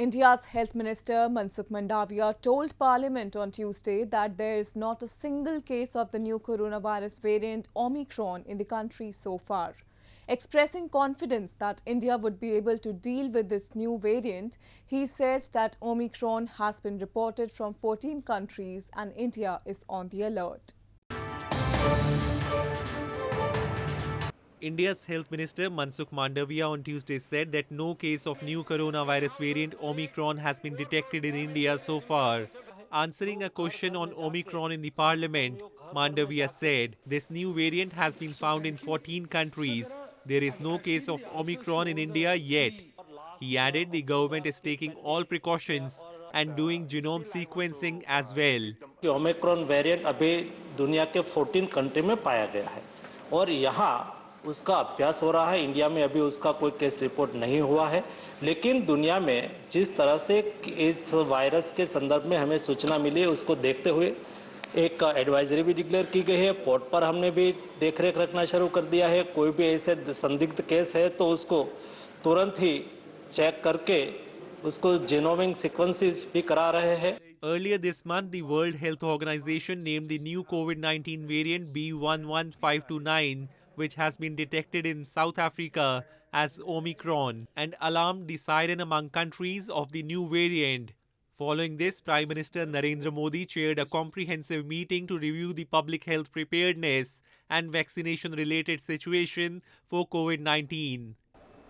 India's Health Minister Mansukh Mandaviya told Parliament on Tuesday that there is not a single case of the new coronavirus variant Omicron in the country so far. Expressing confidence that India would be able to deal with this new variant, he said that Omicron has been reported from 14 countries and India is on the alert. India's Health Minister Mansukh Mandaviya on Tuesday said that no case of new coronavirus variant Omicron has been detected in India so far. Answering a question on Omicron in the parliament, Mandaviya said this new variant has been found in 14 countries. There is no case of Omicron in India yet. He added the government is taking all precautions and doing genome sequencing as well. Omicron variant अभी दुनिया के 14 country में पाया गया है और यहाँ उसका अभ्यास हो रहा है। इंडिया में अभी उसका कोई केस रिपोर्ट नहीं हुआ है, लेकिन दुनिया में जिस तरह से इस वायरस के संदर्भ में हमें सूचना मिली है उसको देखते हुए एक एडवाइजरी भी डिक्लेयर की गई है। पोर्ट पर हमने भी देखरेख रखना शुरू कर दिया है। कोई भी ऐसे संदिग्ध केस है तो उसको तुरंत ही चेक करके उसको जीनोमिक सीक्वेंसेस भी करा रहे हैं। Earlier this month, the World Health Organization named the new COVID-19 variant B11529, which has been detected in South Africa, as Omicron, and alarmed the siren among countries of the new variant. Following this, Prime Minister Narendra Modi chaired a comprehensive meeting to review the public health preparedness and vaccination-related situation for COVID-19.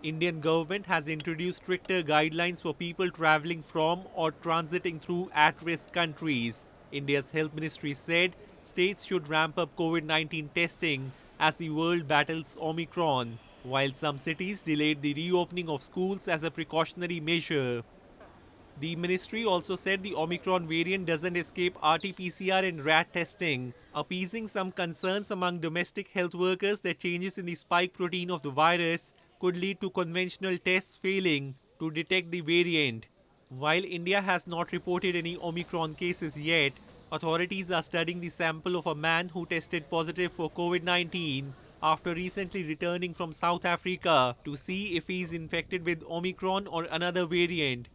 Indian government has introduced stricter guidelines for people travelling from or transiting through at-risk countries. India's health ministry said states should ramp up COVID-19 testing as the world battles Omicron, while some cities delayed the reopening of schools as a precautionary measure. The ministry also said the Omicron variant doesn't escape RT-PCR and RAT testing, appeasing some concerns among domestic health workers that changes in the spike protein of the virus could lead to conventional tests failing to detect the variant. While India has not reported any Omicron cases yet, authorities are studying the sample of a man who tested positive for COVID-19 after recently returning from South Africa to see if he is infected with Omicron or another variant.